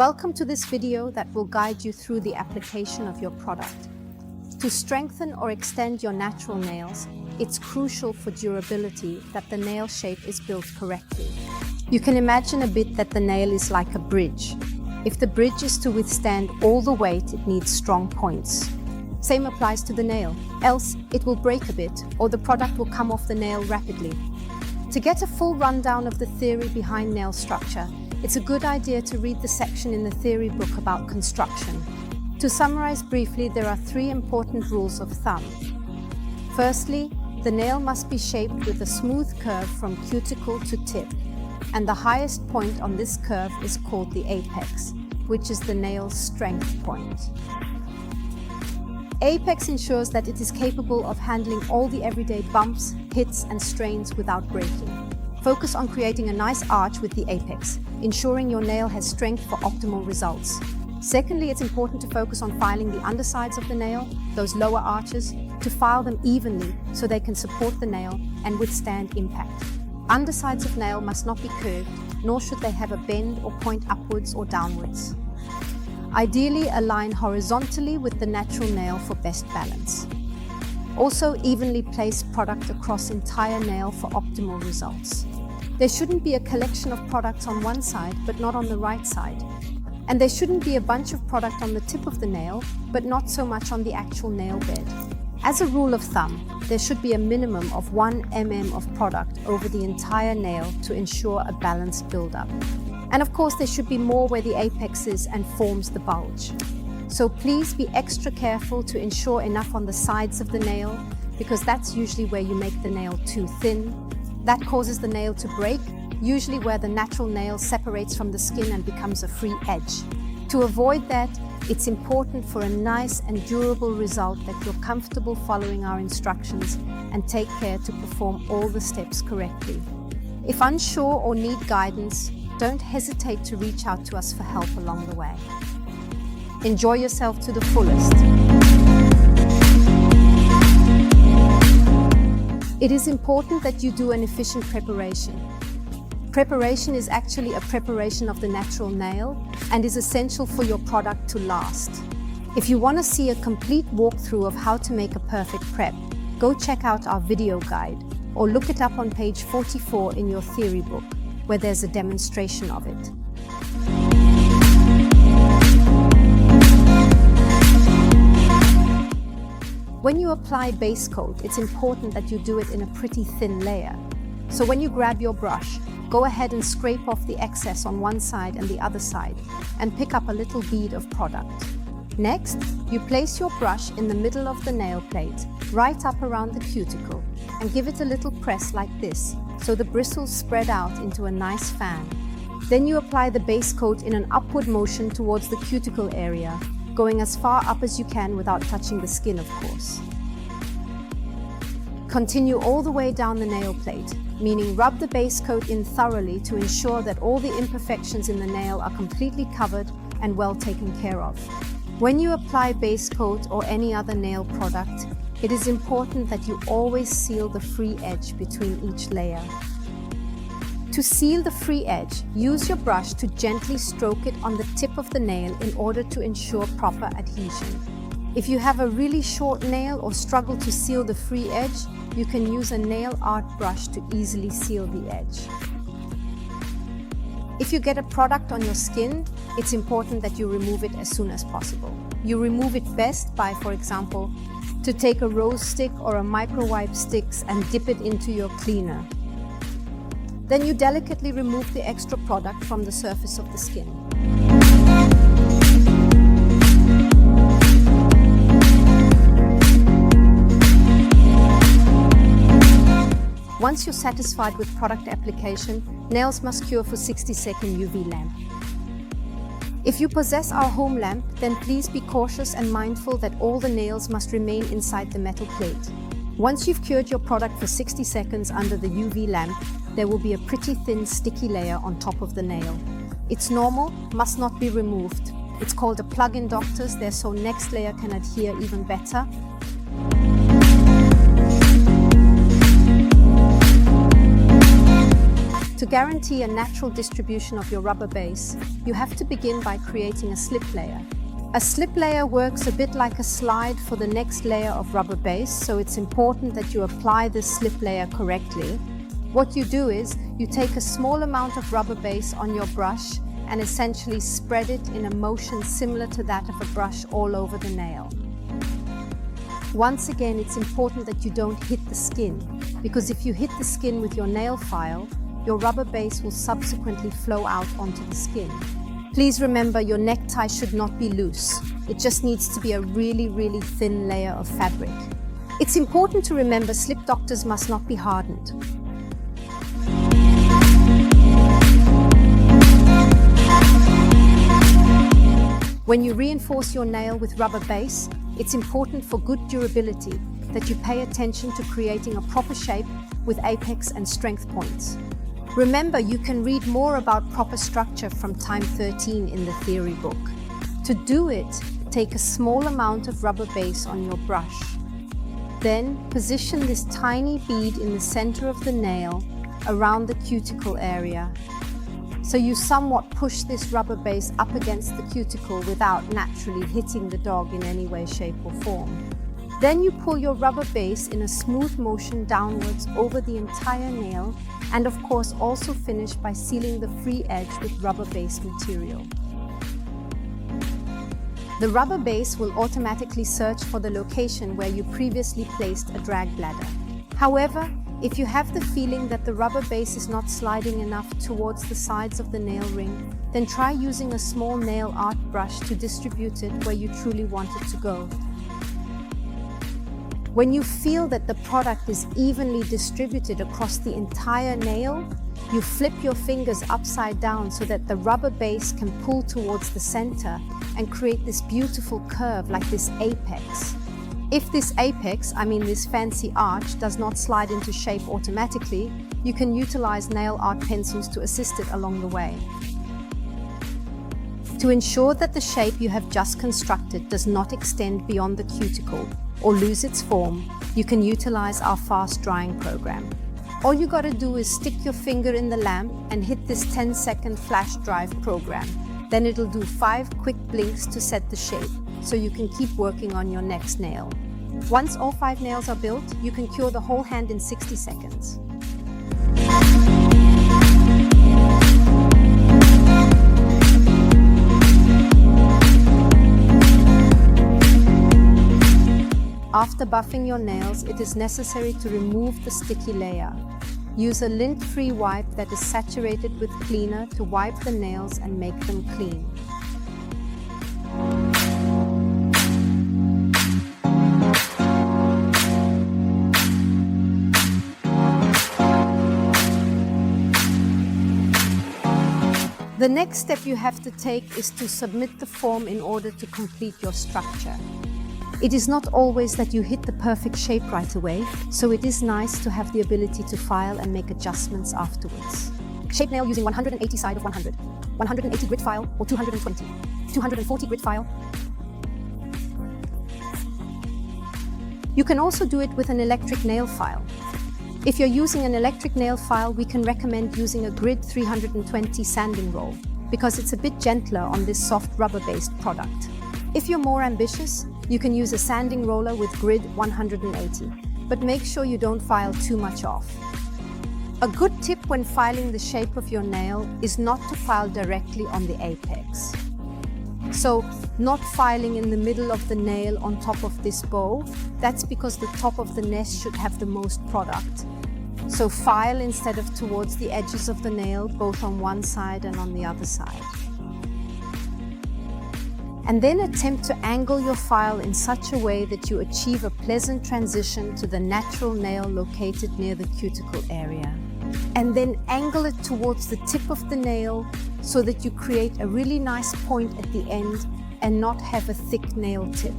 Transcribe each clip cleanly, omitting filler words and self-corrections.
Welcome to this video that will guide you through the application of your product. To strengthen or extend your natural nails, it's crucial for durability that the nail shape is built correctly. You can imagine a bit that the nail is like a bridge. If the bridge is to withstand all the weight, it needs strong points. Same applies to the nail, else it will break a bit or the product will come off the nail rapidly. To get a full rundown of the theory behind nail structure, it's a good idea to read the section in the theory book about construction. To summarize briefly, there are 3 important rules of thumb. Firstly, the nail must be shaped with a smooth curve from cuticle to tip, and the highest point on this curve is called the apex, which is the nail's strength point. Apex ensures that it is capable of handling all the everyday bumps, hits, and strains without breaking. Focus on creating a nice arch with the apex, ensuring your nail has strength for optimal results. Secondly, it's important to focus on filing the undersides of the nail, those lower arches, to file them evenly so they can support the nail and withstand impact. Undersides of nail must not be curved, nor should they have a bend or point upwards or downwards. Ideally, align horizontally with the natural nail for best balance. Also, evenly place product across entire nail for optimal results. There shouldn't be a collection of products on one side, but not on the right side. And there shouldn't be a bunch of product on the tip of the nail, but not so much on the actual nail bed. As a rule of thumb, there should be a minimum of 1 mm of product over the entire nail to ensure a balanced buildup. And of course, there should be more where the apex is and forms the bulge. So please be extra careful to ensure enough on the sides of the nail, because that's usually where you make the nail too thin. That causes the nail to break, usually where the natural nail separates from the skin and becomes a free edge. To avoid that, it's important for a nice and durable result that you're comfortable following our instructions and take care to perform all the steps correctly. If unsure or need guidance, don't hesitate to reach out to us for help along the way. Enjoy yourself to the fullest. It is important that you do an efficient preparation. Preparation is actually a preparation of the natural nail and is essential for your product to last. If you want to see a complete walkthrough of how to make a perfect prep, go check out our video guide or look it up on page 44 in your theory book, where there's a demonstration of it. When you apply base coat, it's important that you do it in a pretty thin layer. So when you grab your brush, go ahead and scrape off the excess on one side and the other side, and pick up a little bead of product. Next, you place your brush in the middle of the nail plate, right up around the cuticle, and give it a little press like this, so the bristles spread out into a nice fan. Then you apply the base coat in an upward motion towards the cuticle area, going as far up as you can without touching the skin, of course. Continue all the way down the nail plate, meaning rub the base coat in thoroughly to ensure that all the imperfections in the nail are completely covered and well taken care of. When you apply base coat or any other nail product, it is important that you always seal the free edge between each layer. To seal the free edge, use your brush to gently stroke it on the tip of the nail in order to ensure proper adhesion. If you have a really short nail or struggle to seal the free edge, you can use a nail art brush to easily seal the edge. If you get a product on your skin, it's important that you remove it as soon as possible. You remove it best by, for example, to take a rose stick or a microwipe sticks and dip it into your cleaner. Then you delicately remove the extra product from the surface of the skin. Once you're satisfied with product application, nails must cure for 60-second UV lamp. If you possess our home lamp, then please be cautious and mindful that all the nails must remain inside the metal plate. Once you've cured your product for 60 seconds under the UV lamp, there will be a pretty thin sticky layer on top of the nail. It's normal, must not be removed. It's called a plug-in, doctors, there, so next layer can adhere even better. To guarantee a natural distribution of your rubber base, you have to begin by creating a slip layer. A slip layer works a bit like a slide for the next layer of rubber base, so it's important that you apply this slip layer correctly. What you do is, you take a small amount of rubber base on your brush and essentially spread it in a motion similar to that of a brush all over the nail. Once again, it's important that you don't hit the skin, because if you hit the skin with your nail file, your rubber base will subsequently flow out onto the skin. Please remember, your necktie should not be loose. It just needs to be a really thin layer of fabric. It's important to remember slip doctors must not be hardened. When you reinforce your nail with rubber base, it's important for good durability that you pay attention to creating a proper shape with apex and strength points. Remember, you can read more about proper structure from time 13 in the theory book. To do it, take a small amount of rubber base on your brush. Then position this tiny bead in the center of the nail around the cuticle area. So you somewhat push this rubber base up against the cuticle without naturally hitting the dog in any way, shape or form. Then you pull your rubber base in a smooth motion downwards over the entire nail, and of course also finish by sealing the free edge with rubber base material. The rubber base will automatically search for the location where you previously placed a drag bladder. However, if you have the feeling that the rubber base is not sliding enough towards the sides of the nail ring, then try using a small nail art brush to distribute it where you truly want it to go. When you feel that the product is evenly distributed across the entire nail, you flip your fingers upside down so that the rubber base can pull towards the center and create this beautiful curve like this apex. If this apex, this fancy arch, does not slide into shape automatically, you can utilize nail art pencils to assist it along the way. To ensure that the shape you have just constructed does not extend beyond the cuticle or lose its form, you can utilize our fast drying program. All you gotta do is stick your finger in the lamp and hit this 10-second flash drive program. Then it'll do 5 quick blinks to set the shape, so you can keep working on your next nail. Once all 5 nails are built, you can cure the whole hand in 60 seconds. After buffing your nails, it is necessary to remove the sticky layer. Use a lint-free wipe that is saturated with cleaner to wipe the nails and make them clean. The next step you have to take is to submit the form in order to complete your structure. It is not always that you hit the perfect shape right away, so it is nice to have the ability to file and make adjustments afterwards. Shape nail using 180 side of 100, 180 grit file or 220, 240 grit file. You can also do it with an electric nail file. If you're using an electric nail file, we can recommend using a grid 320 sanding roll because it's a bit gentler on this soft rubber-based product. If you're more ambitious, you can use a sanding roller with grid 180, but make sure you don't file too much off. A good tip when filing the shape of your nail is not to file directly on the apex. So, not filing in the middle of the nail on top of this bow, that's because the top of the nest should have the most product. So file instead of towards the edges of the nail, both on one side and on the other side. And then attempt to angle your file in such a way that you achieve a pleasant transition to the natural nail located near the cuticle area. And then angle it towards the tip of the nail so that you create a really nice point at the end and not have a thick nail tip.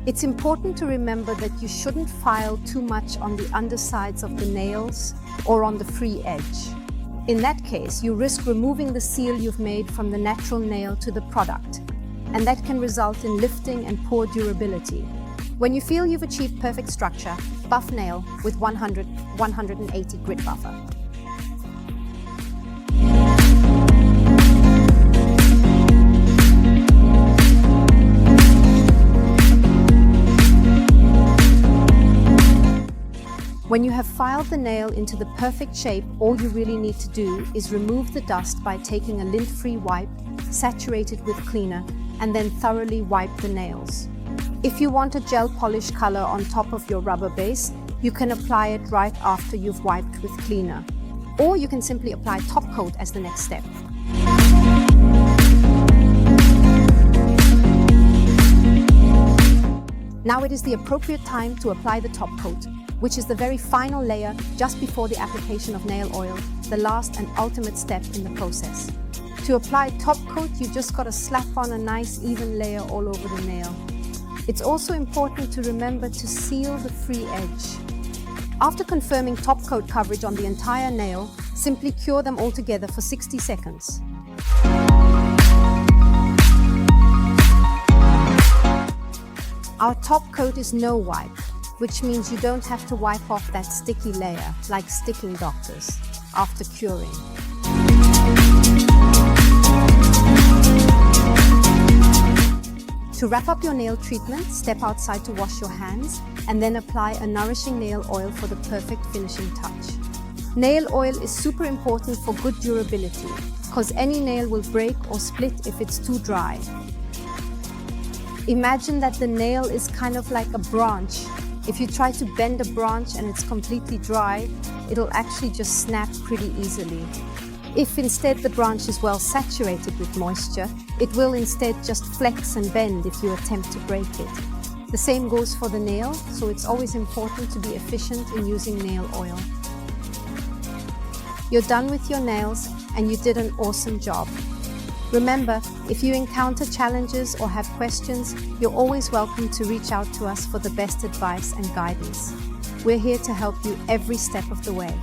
It's important to remember that you shouldn't file too much on the undersides of the nails or on the free edge. In that case, you risk removing the seal you've made from the natural nail to the product, and that can result in lifting and poor durability. When you feel you've achieved perfect structure, buff nail with 100-180 grit buffer. When you have filed the nail into the perfect shape, all you really need to do is remove the dust by taking a lint-free wipe, saturated with cleaner, and then thoroughly wipe the nails. If you want a gel polish color on top of your rubber base, you can apply it right after you've wiped with cleaner. Or you can simply apply top coat as the next step. Now it is the appropriate time to apply the top coat, which is the very final layer just before the application of nail oil, the last and ultimate step in the process. To apply top coat, you just gotta slap on a nice even layer all over the nail. It's also important to remember to seal the free edge. After confirming top coat coverage on the entire nail, simply cure them all together for 60 seconds. Our top coat is no wipe, which means you don't have to wipe off that sticky layer, like sticking doctors, after curing. To wrap up your nail treatment, step outside to wash your hands and then apply a nourishing nail oil for the perfect finishing touch. Nail oil is super important for good durability, because any nail will break or split if it's too dry. Imagine that the nail is kind of like a branch. If you try to bend a branch and it's completely dry, it'll actually just snap pretty easily. If instead the branch is well saturated with moisture, it will instead just flex and bend if you attempt to break it. The same goes for the nail, so it's always important to be efficient in using nail oil. You're done with your nails and you did an awesome job. Remember, if you encounter challenges or have questions, you're always welcome to reach out to us for the best advice and guidance. We're here to help you every step of the way.